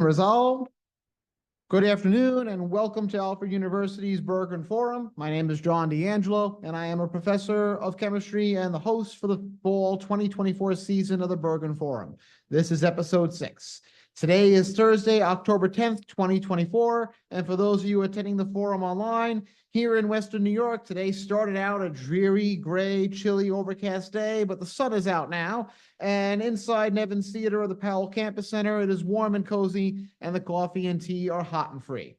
Resolved. Good afternoon and welcome to Alfred University's Bergren Forum. My name is John D'Angelo and I am a professor of chemistry and the host for the fall 2024 season of the Bergren Forum. This is episode 6. Today is Thursday, October 10th, 2024. And for those of you attending the forum online, here in Western New York, today started out a dreary, gray, chilly, overcast day, but the sun is out now. And inside Nevins Theater of the Powell Campus Center, it is warm and cozy, and the coffee and tea are hot and free.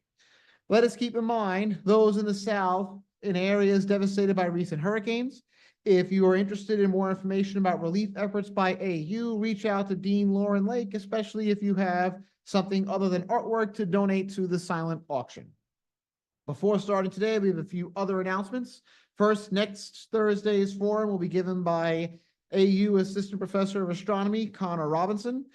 Let us keep in mind those in the South in areas devastated by recent hurricanes. If you are interested in more information about relief efforts by AU, reach out to Dean Lauren Lake, especially if you have something other than artwork to donate to the silent auction. Before starting today, we have a few other announcements. First, next Thursday's forum will be given by AU Assistant Professor of Astronomy, Connor Robinson.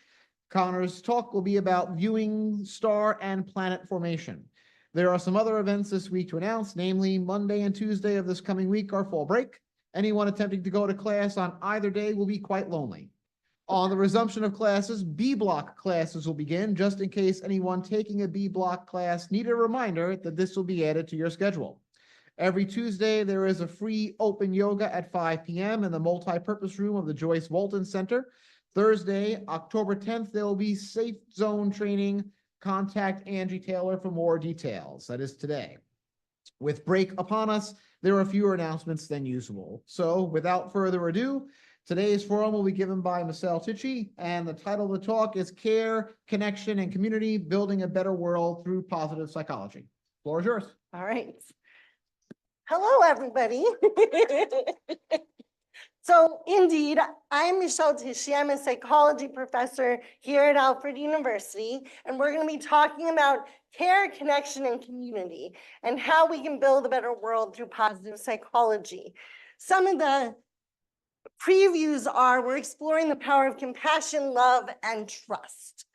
Connor's talk will be about viewing star and planet formation. There are some other events this week to announce, namely Monday and Tuesday of this coming week are fall break. Anyone attempting to go to class on either day will be quite lonely. On the resumption of classes, B block classes will begin, just in case anyone taking a B block class need a reminder that this will be added to your schedule. Every Tuesday, there is a free open yoga at 5 p.m. in the multi-purpose room of the Joyce Walton Center. Thursday, October 10th, there will be safe zone training. Contact Angie Taylor for more details. That is today. With break upon us, there are fewer announcements than usual. So without further ado, today's forum will be given by Tichy, and the title of the talk is Care, Connection, and Community, Building a Better World Through Positive Psychology. The floor is yours. All right. Hello, everybody. So indeed, I'm Tichy. I'm a psychology professor here at Alfred University, and we're going to be talking about care, connection, and community, and how we can build a better world through positive psychology. Some of the previews are we're exploring the power of compassion, love, and trust.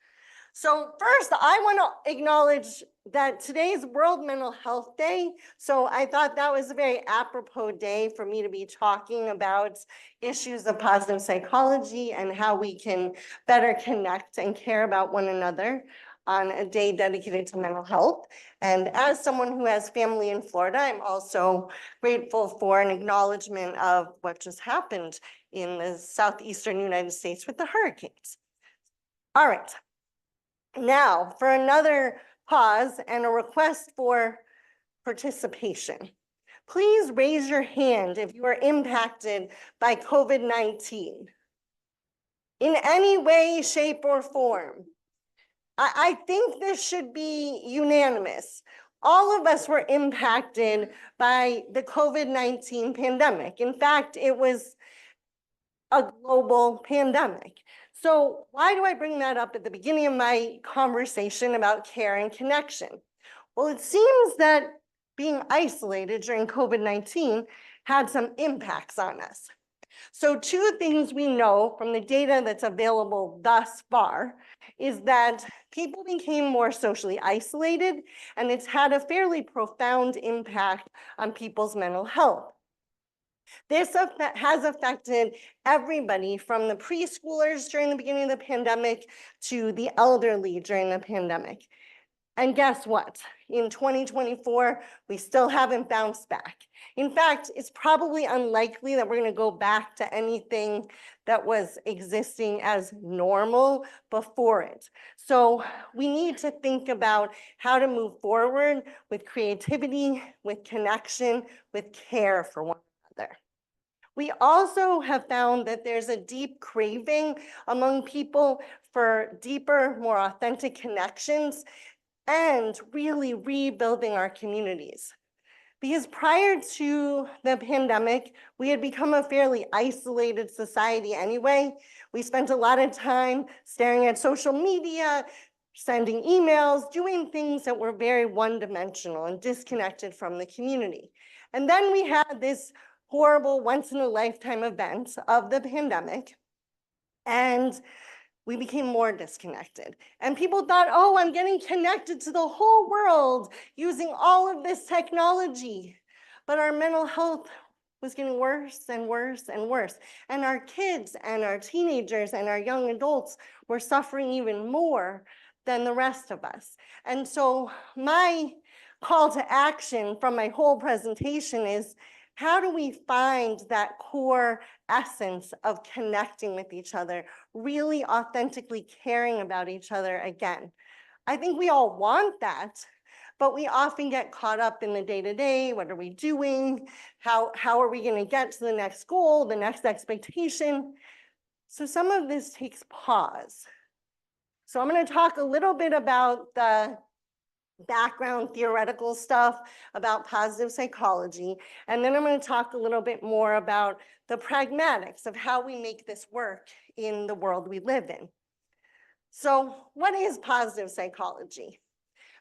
So first, I want to acknowledge that today's World Mental Health Day. So I thought that was a very apropos day for me to be talking about issues of positive psychology and how we can better connect and care about one another on a day dedicated to mental health. And as someone who has family in Florida, I'm also grateful for an acknowledgement of what just happened in the southeastern United States with the hurricanes. All right. Now, for another pause and a request for participation. Please raise your hand if you are impacted by COVID-19 in any way, shape, or form. I think this should be unanimous. All of us were impacted by the COVID-19 pandemic. In fact, it was a global pandemic. So why do I bring that up at the beginning of my conversation about care and connection? Well, it seems that being isolated during COVID-19 had some impacts on us. So two things we know from the data that's available thus far is that people became more socially isolated, and it's had a fairly profound impact on people's mental health. This has affected everybody from the preschoolers during the beginning of the pandemic to the elderly during the pandemic. And guess what? In 2024, we still haven't bounced back. In fact, it's probably unlikely that we're going to go back to anything that was existing as normal before it. So we need to think about how to move forward with creativity, with connection, with care for one another. We also have found that there's a deep craving among people for deeper, more authentic connections and really rebuilding our communities. Because prior to the pandemic, we had become a fairly isolated society anyway. We spent a lot of time staring at social media, sending emails, doing things that were very one-dimensional and disconnected from the community. And then we had this horrible once-in-a-lifetime event of the pandemic, and we became more disconnected. And people thought, oh, I'm getting connected to the whole world using all of this technology. But our mental health was getting worse and worse and worse. And our kids and our teenagers and our young adults were suffering even more than the rest of us. And so my call to action from my whole presentation is, how do we find that core essence of connecting with each other, really authentically caring about each other again? I think we all want that, but we often get caught up in the day-to-day. What are we doing? How are we going to get to the next goal, the next expectation? So some of this takes pause. So I'm going to talk a little bit about the background theoretical stuff about positive psychology, and then I'm going to talk a little bit more about the pragmatics of how we make this work in the world we live in. So what is positive psychology?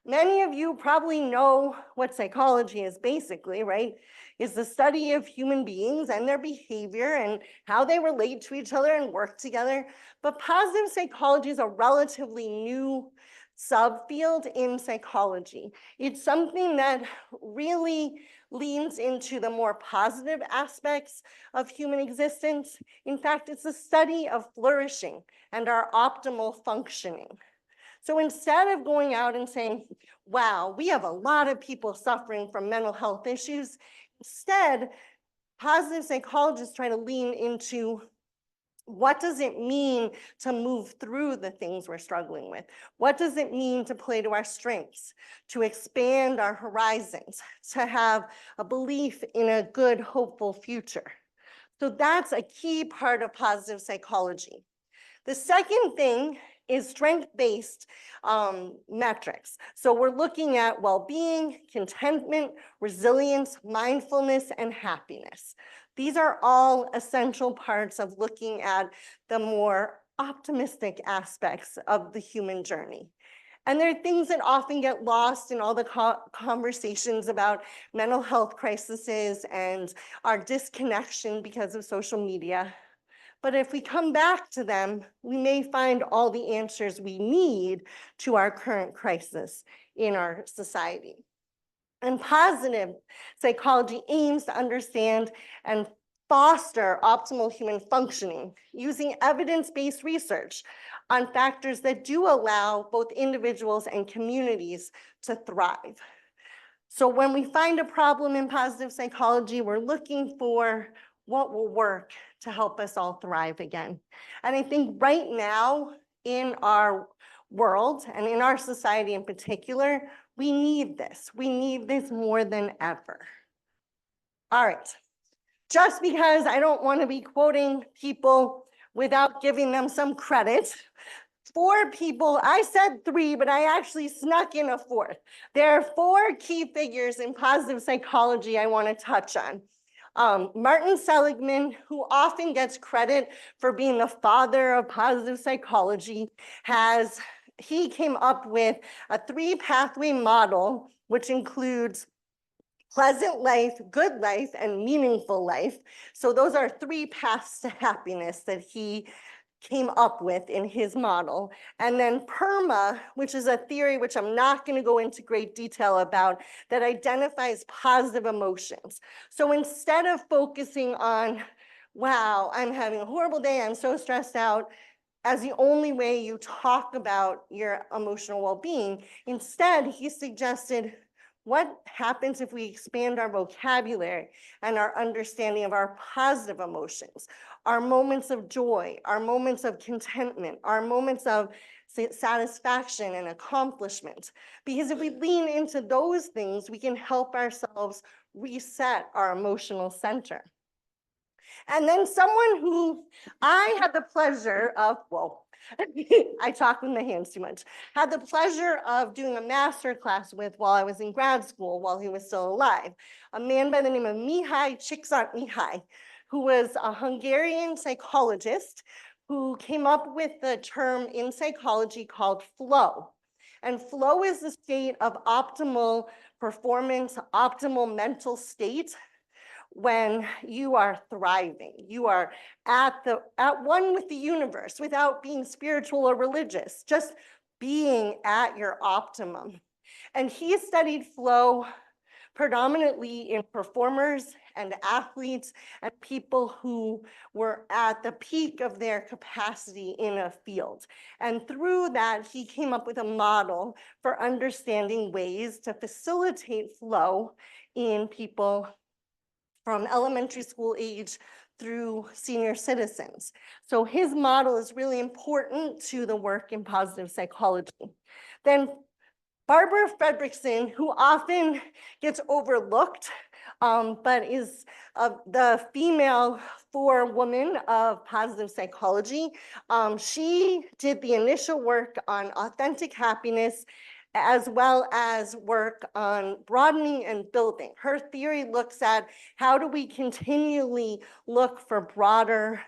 Many of you probably know what psychology is basically, right? It's the study of human beings and their behavior and how they relate to each other and work together. But positive psychology is a relatively new subfield in psychology. It's something that really leans into the more positive aspects of human existence. In fact, it's a study of flourishing and our optimal functioning. So instead of going out and saying, wow, we have a lot of people suffering from mental health issues, instead, positive psychologists try to lean into, what does it mean to move through the things we're struggling with? What does it mean to play to our strengths, to expand our horizons, to have a belief in a good, hopeful future? So that's a key part of positive psychology. The second thing is strength-based metrics. So we're looking at well-being, contentment, resilience, mindfulness, and happiness. These are all essential parts of looking at the more optimistic aspects of the human journey. And there are things that often get lost in all the conversations about mental health crises and our disconnection because of social media. But if we come back to them, we may find all the answers we need to our current crisis in our society. And positive psychology aims to understand and foster optimal human functioning using evidence-based research on factors that do allow both individuals and communities to thrive. So when we find a problem in positive psychology, we're looking for what will work to help us all thrive again. And I think right now in our world and in our society in particular, we need this. We need this more than ever. All right. Just because I don't want to be quoting people without giving them some credit, 4 people, I said 3, but I actually snuck in a 4th. There are 4 key figures in positive psychology I want to touch on. Martin Seligman, who often gets credit for being the father of positive psychology, he came up with a 3-pathway model, which includes pleasant life, good life, and meaningful life. So those are 3 paths to happiness that he came up with in his model. And then PERMA, which is a theory which I'm not going to go into great detail about, that identifies positive emotions. So instead of focusing on, wow, I'm having a horrible day, I'm so stressed out, as the only way you talk about your emotional well-being, instead he suggested, what happens if we expand our vocabulary and our understanding of our positive emotions, our moments of joy, our moments of contentment, our moments of satisfaction and accomplishment? Because if we lean into those things, we can help ourselves reset our emotional center. And then someone who I had the pleasure of, I talk with my hands too much, had the pleasure of doing a master class with while I was in grad school, while he was still alive, a man by the name of Mihai Csikszentmihalyi, who was a Hungarian psychologist who came up with the term in psychology called flow. And flow is the state of optimal performance, optimal mental state, when you are thriving, you are at one with the universe without being spiritual or religious, just being at your optimum. And he studied flow predominantly in performers and athletes and people who were at the peak of their capacity in a field. And through that, he came up with a model for understanding ways to facilitate flow in people from elementary school age through senior citizens. So his model is really important to the work in positive psychology. Then Barbara Fredrickson, who often gets overlooked, but is the female woman of positive psychology. She did the initial work on authentic happiness as well as work on broadening and building. Her theory looks at how do we continually look for broader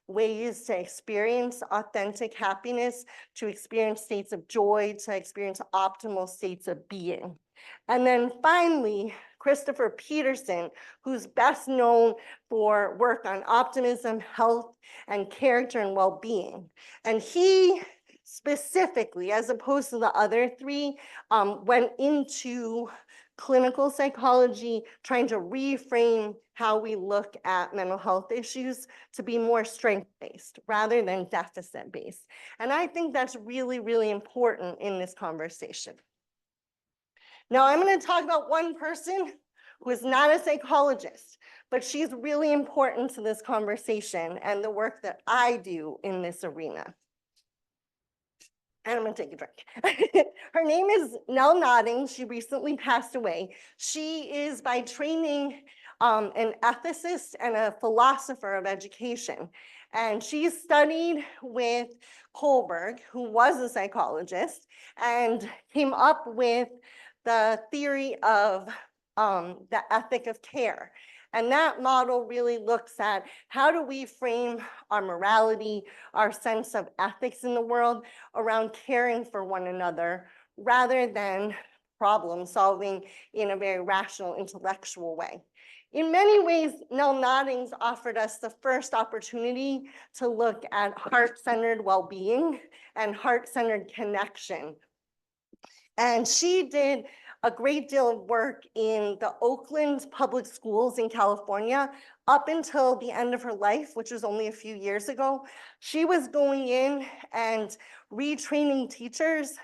ways to experience authentic happiness, to experience states of joy, to experience optimal states of being. And then finally, Christopher Peterson, who's best known for work on optimism, health, and character and well-being. And he specifically, as opposed to the other three, went into clinical psychology, trying to reframe how we look at mental health issues to be more strength-based rather than deficit-based. And I think that's really, really important in this conversation. Now, I'm going to talk about one person who is not a psychologist, but she's really important to this conversation and the work that I do in this arena. And I'm gonna take a drink. Her name is Nell Nodding. She recently passed away. She is by training an ethicist and a philosopher of education. And she studied with Kohlberg, who was a psychologist, and came up with the theory of the ethic of care. And that model really looks at how do we frame our morality, our sense of ethics in the world around caring for one another rather than problem solving in a very rational, intellectual way. In many ways, Nell Noddings offered us the first opportunity to look at heart-centered well-being and heart-centered connection. And she did a great deal of work in the Oakland public schools in California up until the end of her life, which was only a few years ago. She was going in and retraining teachers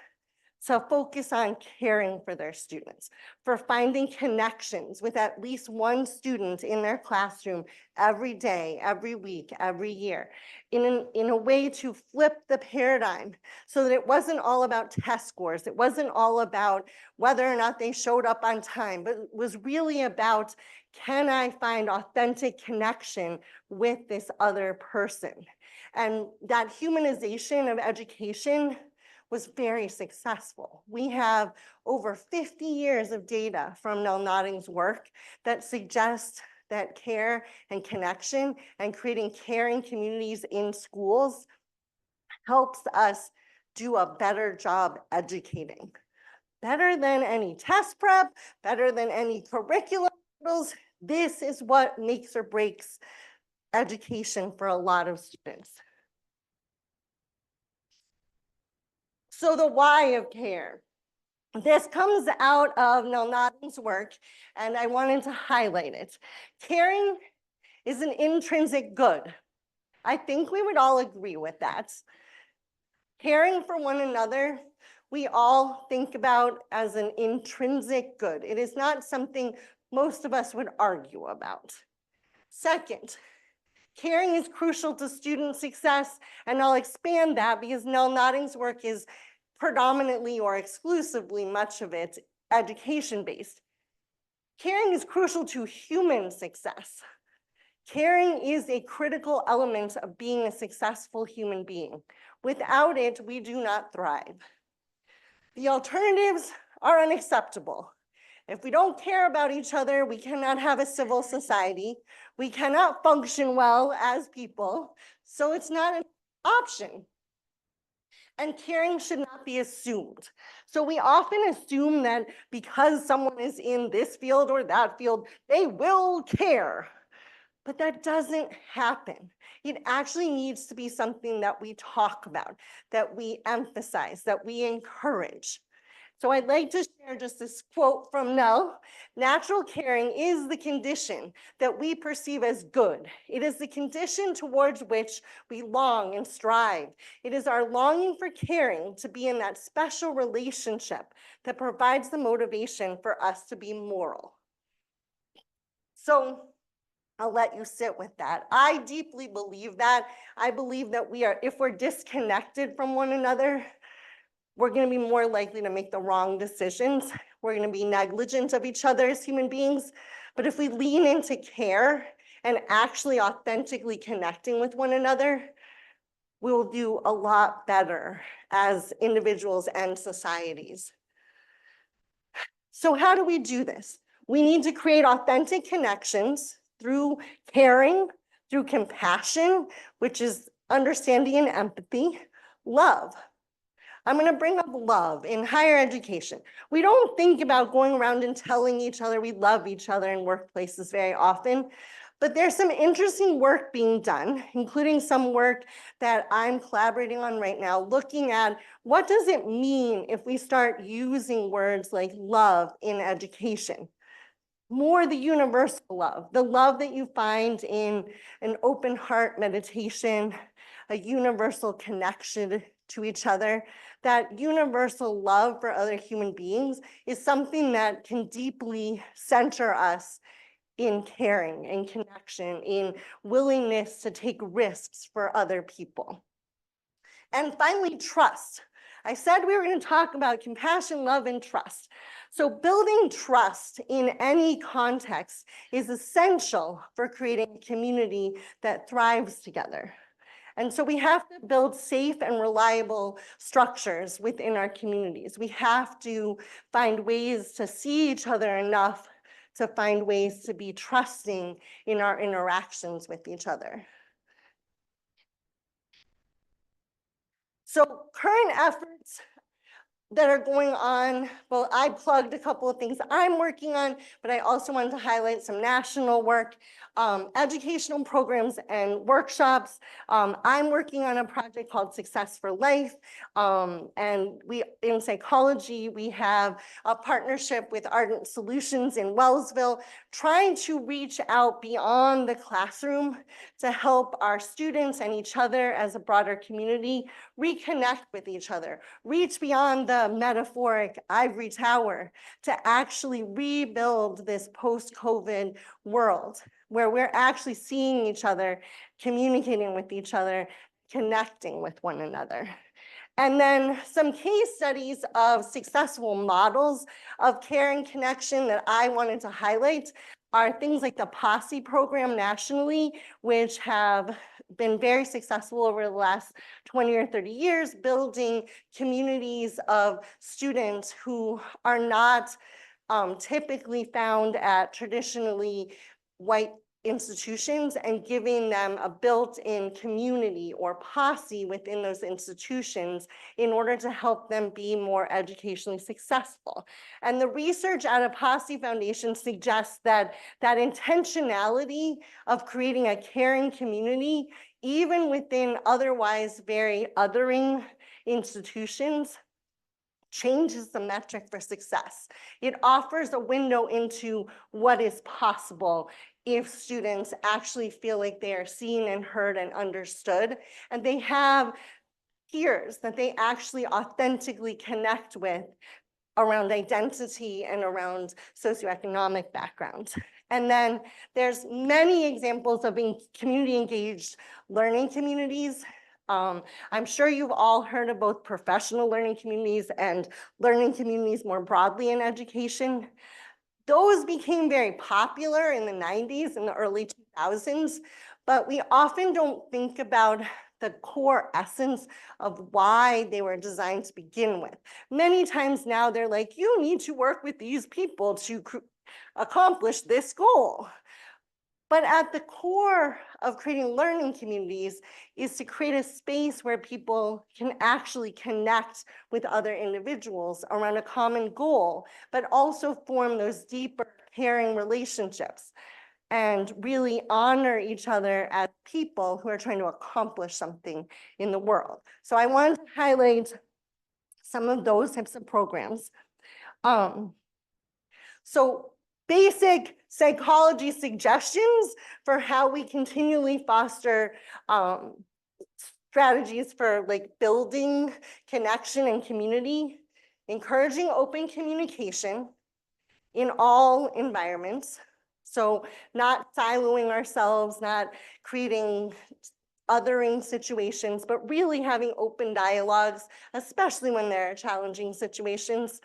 to focus on caring for their students, for finding connections with at least one student in their classroom every day, every week, every year, in a way to flip the paradigm so that it wasn't all about test scores. It wasn't all about whether or not they showed up on time, but it was really about, can I find authentic connection with this other person? And that humanization of education was very successful. We have over 50 years of data from Nell Nodding's work that suggests that care and connection and creating caring communities in schools helps us do a better job educating. Better than any test prep, better than any curriculum. This is what makes or breaks education for a lot of students. So the why of care. This comes out of Nell Nodding's work, and I wanted to highlight it. Caring is an intrinsic good. I think we would all agree with that. Caring for one another, we all think about as an intrinsic good. It is not something most of us would argue about. Second, caring is crucial to student success, and I'll expand that because Nell Nodding's work is predominantly or exclusively, much of it, education-based. Caring is crucial to human success. Caring is a critical element of being a successful human being. Without it, we do not thrive. The alternatives are unacceptable. If we don't care about each other, we cannot have a civil society. We cannot function well as people, so it's not an option. And caring should not be assumed. So we often assume that because someone is in this field or that field, they will care. But that doesn't happen. It actually needs to be something that we talk about, that we emphasize, that we encourage. So I'd like to share just this quote from Nell. Natural caring is the condition that we perceive as good. It is the condition towards which we long and strive. It is our longing for caring to be in that special relationship that provides the motivation for us to be moral. So I'll let you sit with that. I deeply believe that. I believe that if we're disconnected from one another, we're going to be more likely to make the wrong decisions. We're going to be negligent of each other as human beings. But if we lean into care and actually authentically connecting with one another, we'll do a lot better as individuals and societies. So how do we do this? We need to create authentic connections through caring, through compassion, which is understanding and empathy, love. I'm going to bring up love in higher education. We don't think about going around and telling each other we love each other in workplaces very often, but there's some interesting work being done, including some work that I'm collaborating on right now, looking at what does it mean if we start using words like love in education. More the universal love, the love that you find in an open heart meditation, a universal connection to each other. That universal love for other human beings is something that can deeply center us in caring, in connection, in willingness to take risks for other people. And finally, trust. I said we were going to talk about compassion, love, and trust. So building trust in any context is essential for creating a community that thrives together. And so we have to build safe and reliable structures within our communities. We have to find ways to see each other enough to find ways to be trusting in our interactions with each other. So current efforts that are going on, well, I plugged a couple of things I'm working on, but I also wanted to highlight some national work, educational programs and workshops. I'm working on a project called Success for Life. And in psychology, we have a partnership with Ardent Solutions in Wellsville, trying to reach out beyond the classroom to help our students and each other as a broader community reconnect with each other, reach beyond the metaphoric ivory tower to actually rebuild this post-COVID world where we're actually seeing each other, communicating with each other, connecting with one another. And then some case studies of successful models of care and connection that I wanted to highlight are things like the Posse program nationally, which have been very successful over the last 20 or 30 years, building communities of students who are not typically found at traditionally white institutions and giving them a built-in community or posse within those institutions in order to help them be more educationally successful. And the research at a Posse Foundation suggests that that intentionality of creating a caring community, even within otherwise very othering institutions, changes the metric for success. It offers a window into what is possible if students actually feel like they are seen and heard and understood, and they have peers that they actually authentically connect with around identity and around socioeconomic backgrounds. And then there's many examples of community engaged learning communities. I'm sure you've all heard of both professional learning communities and learning communities more broadly in education. Those became very popular in the 90s and the early 2000s, but we often don't think about the core essence of why they were designed to begin with. Many times now they're like, you need to work with these people to accomplish this goal. But at the core of creating learning communities is to create a space where people can actually connect with other individuals around a common goal, but also form those deeper caring relationships and really honor each other as people who are trying to accomplish something in the world. So I wanted to highlight some of those types of programs. So basic psychology suggestions for how we continually foster strategies for like building connection and community, encouraging open communication in all environments. So not siloing ourselves, not creating othering situations, but really having open dialogues, especially when there are challenging situations.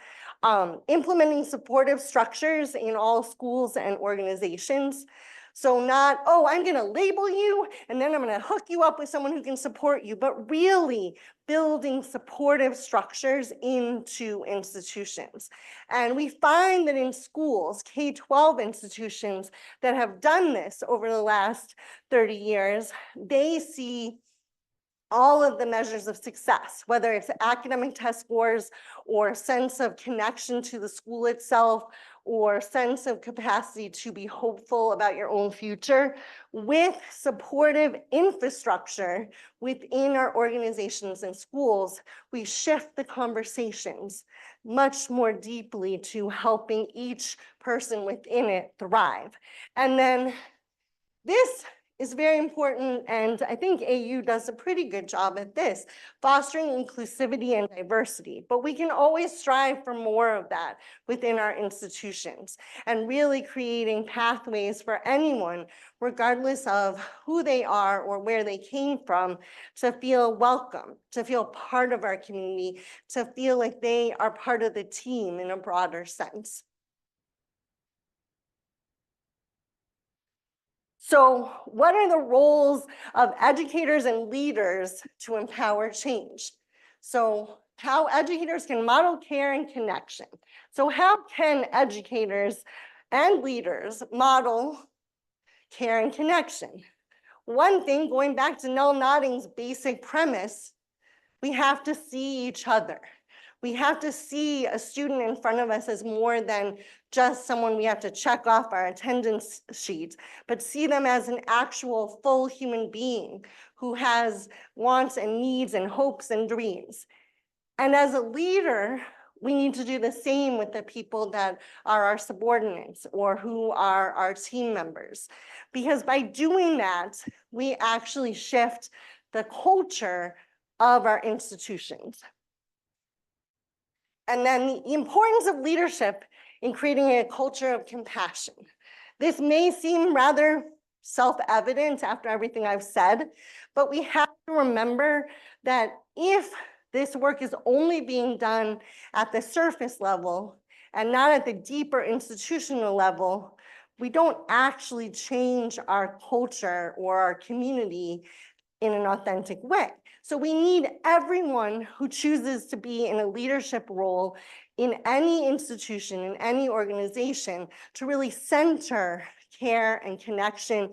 Implementing supportive structures in all schools and organizations. So not, oh, I'm gonna label you and then I'm gonna hook you up with someone who can support you, but really building supportive structures into institutions. And we find that in schools, K-12 institutions that have done this over the last 30 years, they see all of the measures of success, whether it's academic test scores or sense of connection to the school itself or sense of capacity to be hopeful about your own future, with supportive infrastructure within our organizations and schools, we shift the conversations much more deeply to helping each person within it thrive. And then this is very important, and I think AU does a pretty good job at this, fostering inclusivity and diversity. But we can always strive for more of that within our institutions and really creating pathways for anyone, regardless of who they are or where they came from, to feel welcome, to feel part of our community, to feel like they are part of the team in a broader sense. So what are the roles of educators and leaders to empower change? So how educators can model care and connection. So how can educators and leaders model care and connection? One thing, going back to Nell Nodding's basic premise, we have to see each other. We have to see a student in front of us as more than just someone we have to check off our attendance sheet, but see them as an actual full human being who has wants and needs and hopes and dreams. And as a leader, we need to do the same with the people that are our subordinates or who are our team members. Because by doing that, we actually shift the culture of our institutions. And then the importance of leadership in creating a culture of compassion. This may seem rather self-evident after everything I've said, but we have to remember that if this work is only being done at the surface level and not at the deeper institutional level, we don't actually change our culture or our community in an authentic way. So we need everyone who chooses to be in a leadership role in any institution, in any organization, to really center care and connection,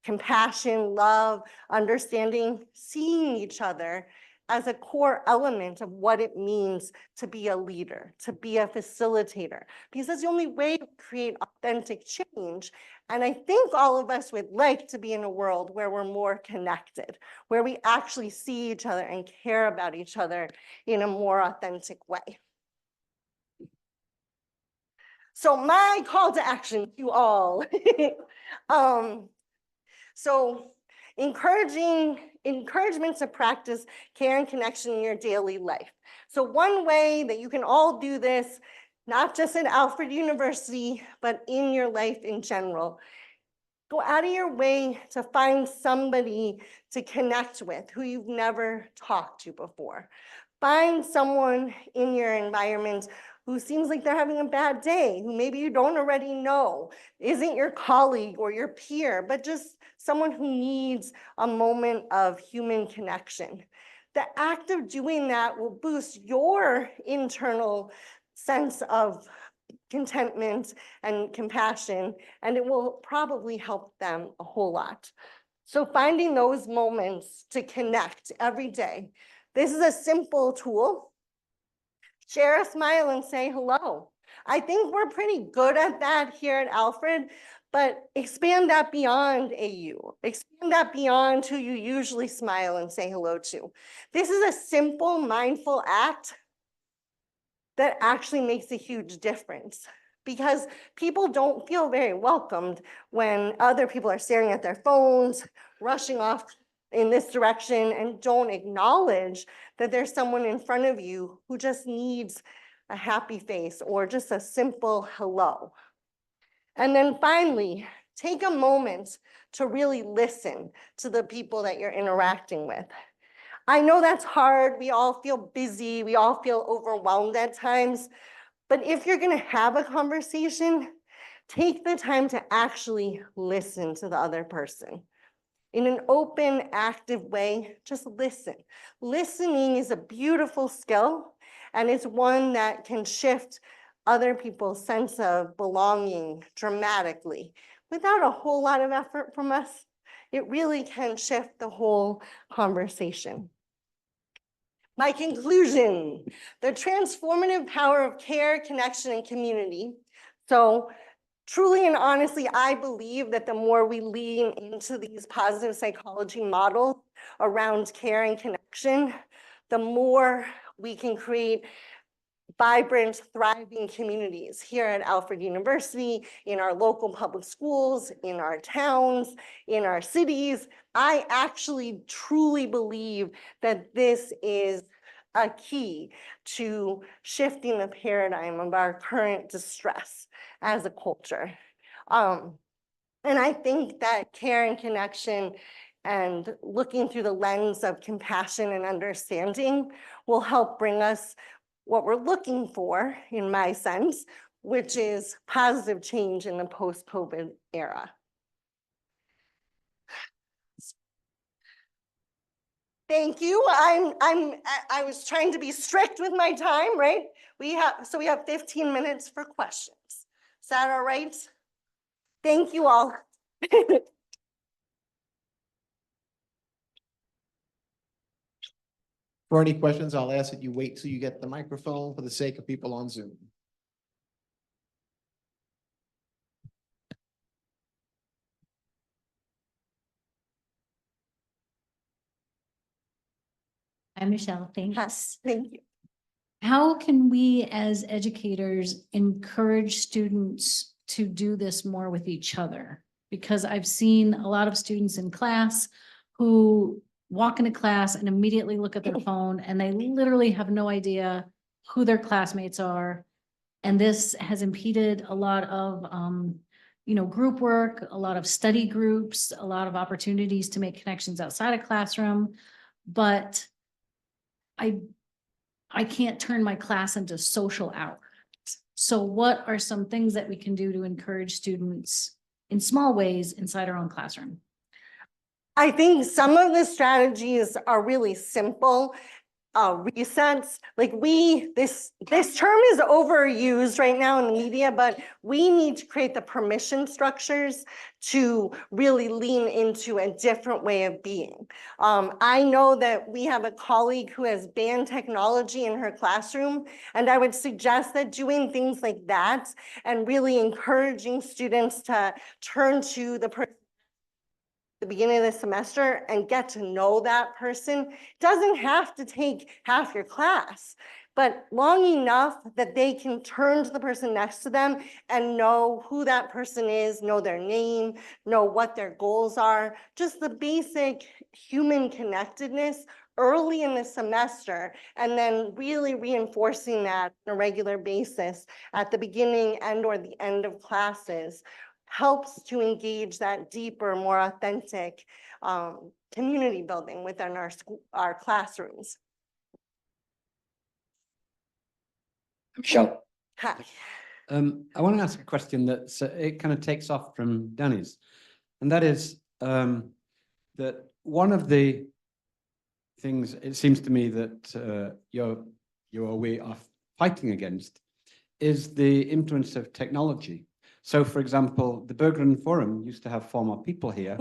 compassion, love, understanding, seeing each other as a core element of what it means to be a leader, to be a facilitator, because that's the only way to create authentic change. And I think all of us would like to be in a world where we're more connected, where we actually see each other and care about each other in a more authentic way. So my call to action to all. So encouragement to practice care and connection in your daily life. So one way that you can all do this, not just at Alfred University, but in your life in general, go out of your way to find somebody to connect with who you've never talked to before. Find someone in your environment who seems like they're having a bad day, who maybe you don't already know, isn't your colleague or your peer, but just someone who needs a moment of human connection. The act of doing that will boost your internal sense of contentment and compassion, and it will probably help them a whole lot. So finding those moments to connect every day. This is a simple tool. Share a smile and say hello. I think we're pretty good at that here at Alfred, but expand that beyond AU. Expand that beyond who you usually smile and say hello to. This is a simple, mindful act that actually makes a huge difference, because people don't feel very welcomed when other people are staring at their phones, rushing off in this direction, and don't acknowledge that there's someone in front of you who just needs a happy face or just a simple hello. And then finally, take a moment to really listen to the people that you're interacting with. I know that's hard. We all feel busy. We all feel overwhelmed at times. But if you're going to have a conversation, take the time to actually listen to the other person. In an open, active way, just listen. Listening is a beautiful skill, and it's one that can shift other people's sense of belonging dramatically without a whole lot of effort from us. It really can shift the whole conversation. My conclusion, the transformative power of care, connection, and community. So truly and honestly, I believe that the more we lean into these positive psychology models around care and connection, the more we can create vibrant, thriving communities here at Alfred University, in our local public schools, in our towns, in our cities. I actually truly believe that this is a key to shifting the paradigm of our current distress as a culture. And I think that care and connection and looking through the lens of compassion and understanding will help bring us what we're looking for, in my sense, which is positive change in the post-COVID era. Thank you. I was trying to be strict with my time, right? We have 15 minutes for questions. Is that all right? Thank you all. For any questions, I'll ask that you wait till you get the microphone for the sake of people on Zoom. Hi, Michelle. Yes, Thanks. thank you. How can we as educators encourage students to do this more with each other? Because I've seen a lot of students in class who walk into class and immediately look at their phone and they literally have no idea who their classmates are. And this has impeded a lot of, group work, a lot of study groups, a lot of opportunities to make connections outside of classroom. But I can't turn my class into social hours. So what are some things that we can do to encourage students in small ways inside our own classroom? I think some of the strategies are really simple. Resets, like this term is overused right now in the media, but we need to create the permission structures to really lean into a different way of being. I know that we have a colleague who has banned technology in her classroom, and I would suggest that doing things like that and really encouraging students to turn to the beginning of the semester and get to know that person doesn't have to take half your class, but long enough that they can turn to the person next to them and know who that person is, know their name, know what their goals are, just the basic human connectedness early in the semester, and then really reinforcing that on a regular basis at the beginning and or the end of classes helps to engage that deeper, more authentic community building within our classrooms. Michelle. Hi. I want to ask a question that it kind of takes off from Danny's, and that is that one of the things it seems to me that we are fighting against is the influence of technology. So, for example, the Bergren Forum used to have former people here.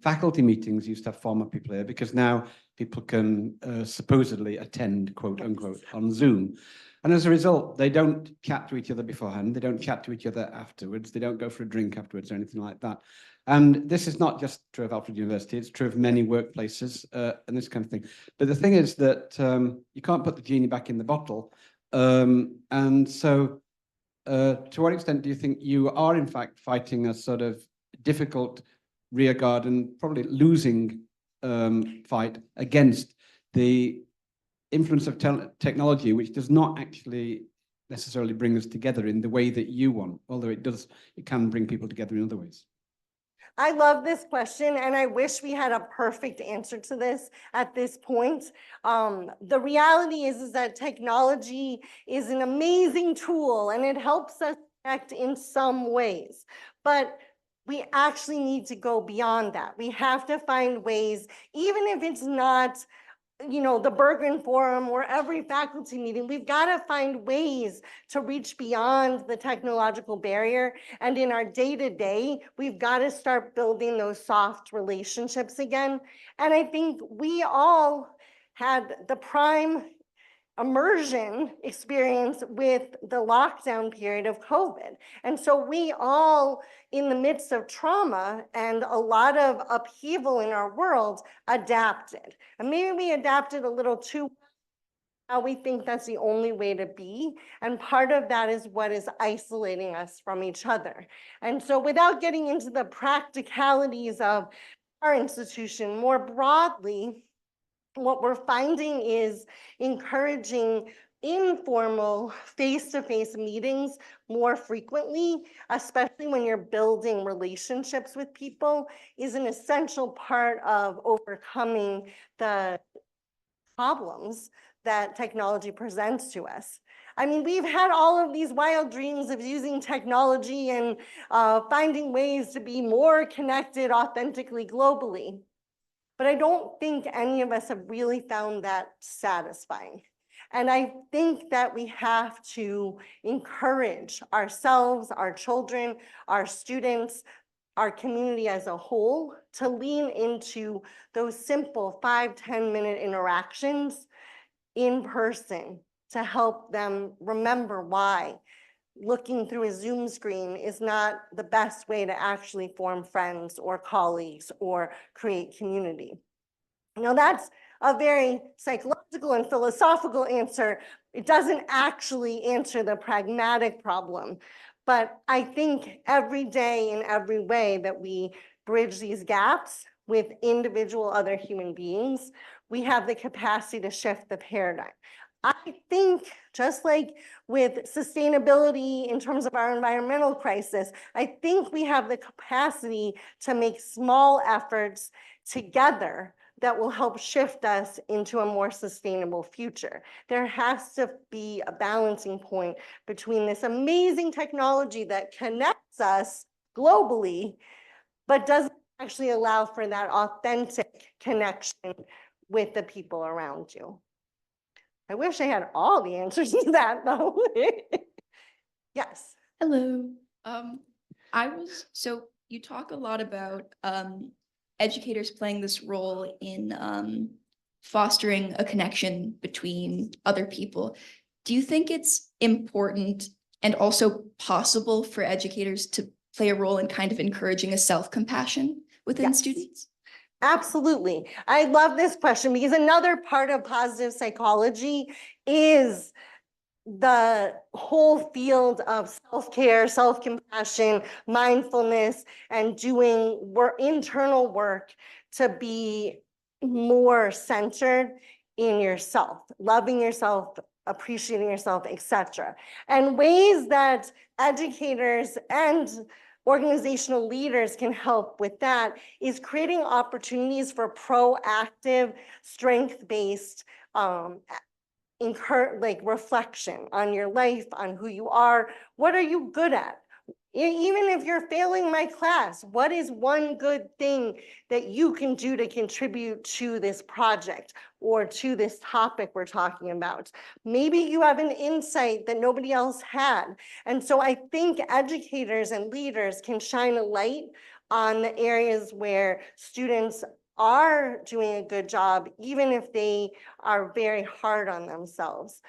Faculty meetings used to have former people here because now people can supposedly attend, quote unquote, on Zoom. And as a result, they don't chat to each other beforehand. They don't chat to each other afterwards. They don't go for a drink afterwards or anything like that. And this is not just true of Alfred University. It's true of many workplaces and this kind of thing. But the thing is that you can't put the genie back in the bottle. And so, to what extent do you think you are in fact fighting a sort of difficult rearguard and probably losing fight against the influence of technology, which does not actually necessarily bring us together in the way that you want, although it can bring people together in other ways? I love this question, and I wish we had a perfect answer to this at this point. The reality is that technology is an amazing tool and it helps us connect in some ways, but we actually need to go beyond that. We have to find ways, even if it's not the Bergren Forum or every faculty meeting, we've got to find ways to reach beyond the technological barrier. And in our day-to-day, we've got to start building those soft relationships again. And I think we all had the prime immersion experience with the lockdown period of COVID. And so we all, in the midst of trauma and a lot of upheaval in our world, adapted. And maybe we adapted a little too well. We think that's the only way to be. And part of that is what is isolating us from each other. And so without getting into the practicalities of our institution more broadly, what we're finding is encouraging informal face-to-face meetings more frequently, especially when you're building relationships with people, is an essential part of overcoming the problems that technology presents to us. I mean, we've had all of these wild dreams of using technology and finding ways to be more connected authentically globally. But I don't think any of us have really found that satisfying. And I think that we have to encourage ourselves, our children, our students, our community as a whole to lean into those simple 5-10 minute interactions in person to help them remember why looking through a Zoom screen is not the best way to actually form friends or colleagues or create community. Now that's a very psychological and philosophical answer. It doesn't actually answer the pragmatic problem. But I think every day in every way that we bridge these gaps with individual other human beings, we have the capacity to shift the paradigm. I think just like with sustainability in terms of our environmental crisis, I think we have the capacity to make small efforts together that will help shift us into a more sustainable future. There has to be a balancing point between this amazing technology that connects us globally, but doesn't actually allow for that authentic connection with the people around you. I wish I had all the answers to that though. Yes. Hello. So you talk a lot about educators playing this role in fostering a connection between other people. Do you think it's important and also possible for educators to play a role in kind of encouraging a self-compassion within students? Absolutely. I love this question because another part of positive psychology is the whole field of self-care, self-compassion, mindfulness, and doing internal work to be more centered in yourself, loving yourself, appreciating yourself, etc. And ways that educators and organizational leaders can help with that is creating opportunities for proactive, strength-based reflection on your life, on who you are. What are you good at? Even if you're failing my class, what is one good thing that you can do to contribute to this project or to this topic we're talking about? Maybe you have an insight that nobody else had. And so I think educators and leaders can shine a light on the areas where students are doing a good job, even if they are very hard on themselves.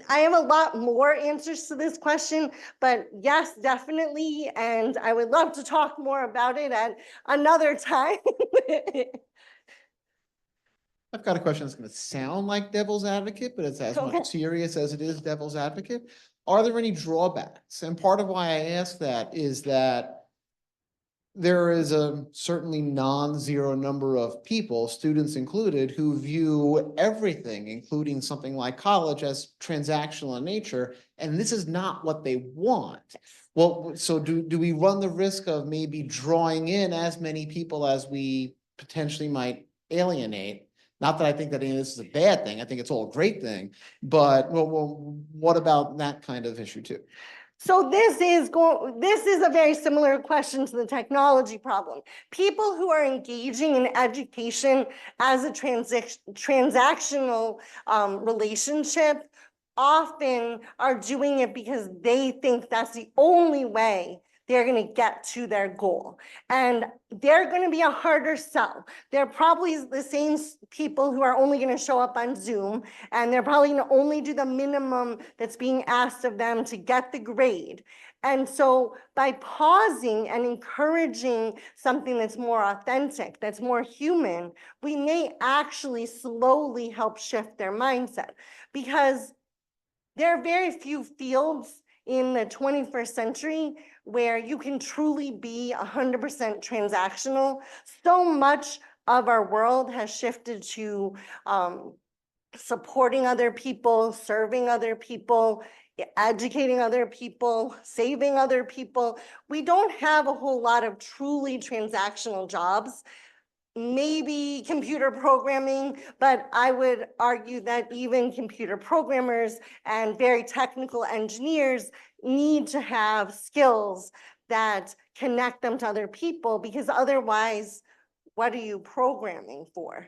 I have a lot more answers to this question, but yes, definitely. And I would love to talk more about it at another time. I've got a question that's gonna sound like devil's advocate, but it's as Okay. much serious as it is devil's advocate. Are there any drawbacks? And part of why I ask that is that there is a certainly non-zero number of people, students included, who view everything, including something like college, as transactional in nature, and this is not what they want. Well, so do we run the risk of maybe drawing in as many people as we potentially might alienate? Not that I think that any of this is a bad thing, I think it's all a great thing, but what about that kind of issue too? So this is a very similar question to the technology problem. People who are engaging in education as a transactional relationship often are doing it because they think that's the only way they're going to get to their goal. And they're going to be a harder sell. They're probably the same people who are only going to show up on Zoom, and they're probably going to only do the minimum that's being asked of them to get the grade. And so by pausing and encouraging something that's more authentic, that's more human, we may actually slowly help shift their mindset, because there are very few fields in the 21st century where you can truly be 100% transactional. So much of our world has shifted to supporting other people, serving other people, educating other people, saving other people. We don't have a whole lot of truly transactional jobs. Maybe computer programming, but I would argue that even computer programmers and very technical engineers need to have skills that connect them to other people, because otherwise, what are you programming for?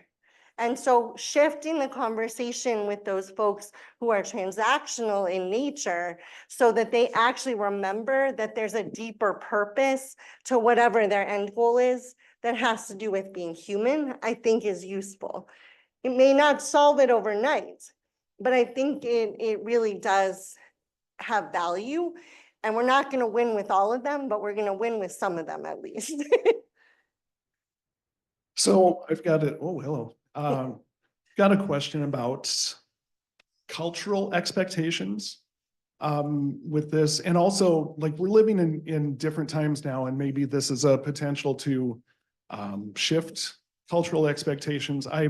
And so shifting the conversation with those folks who are transactional in nature, so that they actually remember that there's a deeper purpose to whatever their end goal is, that has to do with being human, I think is useful. It may not solve it overnight, but I think it really does have value. And we're not going to win with all of them, but we're going to win with some of them at least. So I've got it. Oh, hello. Got a question about cultural expectations with this. And also, like, we're living in different times now, and maybe this is a potential to shift cultural expectations. I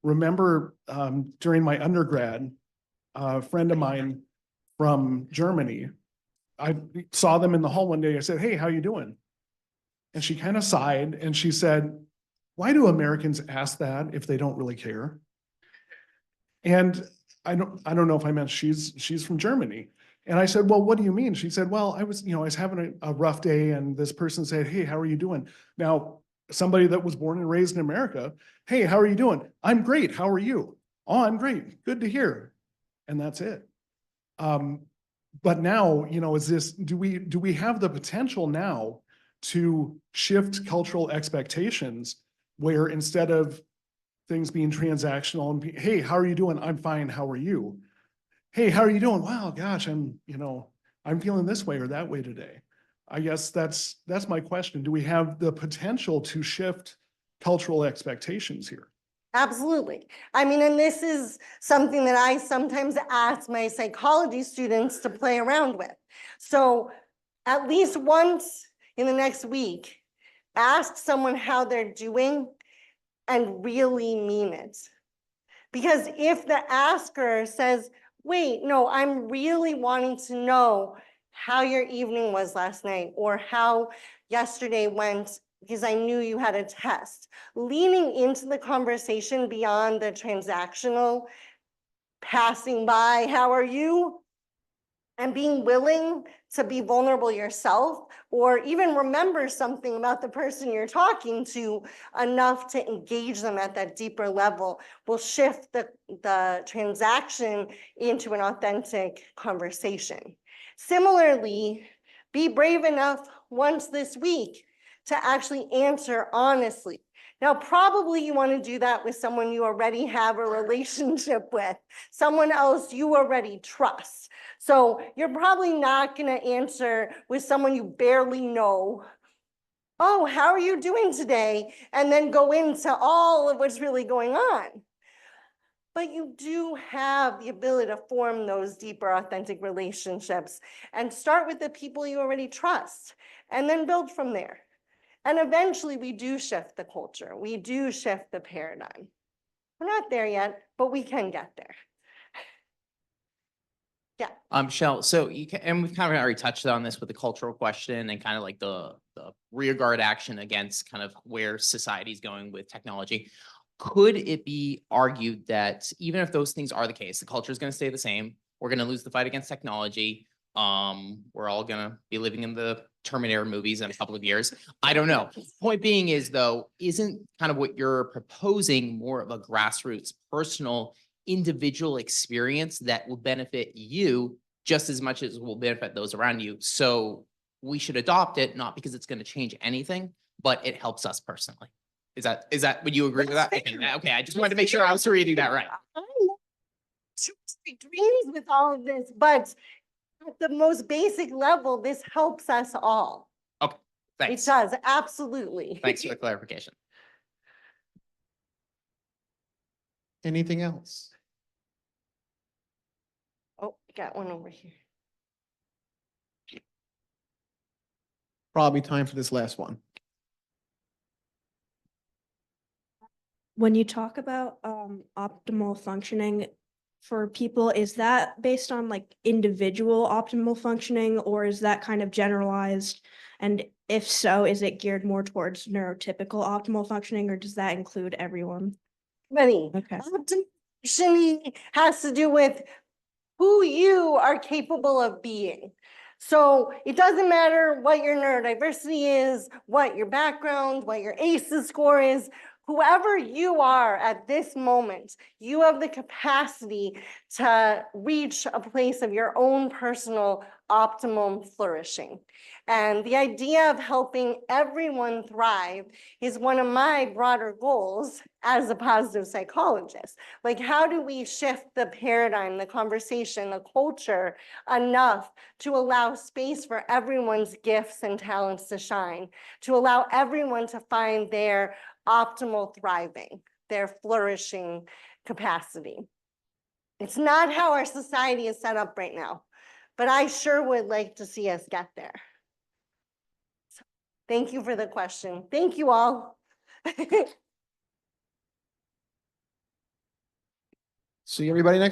remember during my undergrad, a friend of mine from Germany, I saw them in the hall one day. I said, "Hey, how you doing?" And she kind of sighed and she said, "Why do Americans ask that if they don't really care?" And I don't know if I meant she's from Germany. And I said, "Well, what do you mean?" She said, "Well, I was having a rough day, and this person said, 'Hey, how are you doing?' Now, somebody that was born and raised in America, 'Hey, how are you doing?' 'I'm great. How are you?' 'Oh, I'm great. Good to hear.' And that's it. But now, do we have the potential now to shift cultural expectations, where instead of things being transactional and, 'Hey, how are you doing?' 'I'm fine. How are you?' 'Hey, how are you doing?' 'Wow, gosh, I'm feeling this way or that way today.'" I guess that's my question. Do we have the potential to shift cultural expectations here? Absolutely. I mean, and this is something that I sometimes ask my psychology students to play around with. So at least once in the next week, ask someone how they're doing and really mean it. Because if the asker says, "Wait, no, I'm really wanting to know how your evening was last night, or how yesterday went, because I knew you had a test," leaning into the conversation beyond the transactional, passing by, "How are you?" and being willing to be vulnerable yourself, or even remember something about the person you're talking to enough to engage them at that deeper level, will shift the transaction into an authentic conversation. Similarly, be brave enough once this week to actually answer honestly. Now, probably you want to do that with someone you already have a relationship with, someone else you already trust. So you're probably not going to answer with someone you barely know, "Oh, how are you doing today?" and then go into all of what's really going on. but you do have the ability to form those deeper, authentic relationships and start with the people you already trust and then build from there. And eventually we do shift the culture. We do shift the paradigm. We're not there yet, but we can get there. Michelle, so you can, and we've kind of already touched on this with the cultural question and kind of like the rearguard action against kind of where society's going with technology. Could it be argued that even if those things are the case, the culture is going to stay the same, we're going to lose the fight against technology. We're all going to be living in the Terminator movies in a couple of years. I don't know. Point being is though, isn't kind of what you're proposing more of a grassroots, personal, individual experience that will benefit you just as much as will benefit those around you. So we should adopt it, not because it's going to change anything, but it helps us personally. Is that, would you agree with that? Okay, I just wanted to make sure I was reading that right. I love to see dreams with all of this, but at the most basic level, this helps us all. Okay, thanks. It does, absolutely. Thanks for the clarification. Anything else? Oh, I got one over here. Probably time for this last one. When you talk about optimal functioning for people, is that based on like individual optimal functioning, or is that kind of generalized? And if so, is it geared more towards neurotypical optimal functioning, or does that include everyone? Ready? Okay. Optimal functioning has to do with who you are capable of being. So it doesn't matter what your neurodiversity is, what your background, what your ACEs score is, whoever you are at this moment, you have the capacity to reach a place of your own personal optimum flourishing. And the idea of helping everyone thrive is one of my broader goals as a positive psychologist. Like, how do we shift the paradigm, the conversation, the culture enough to allow space for everyone's gifts and talents to shine, to allow everyone to find their optimal thriving, their flourishing capacity. It's not how our society is set up right now, but I sure would like to see us get there. So, thank you for the question. Thank you all. See everybody next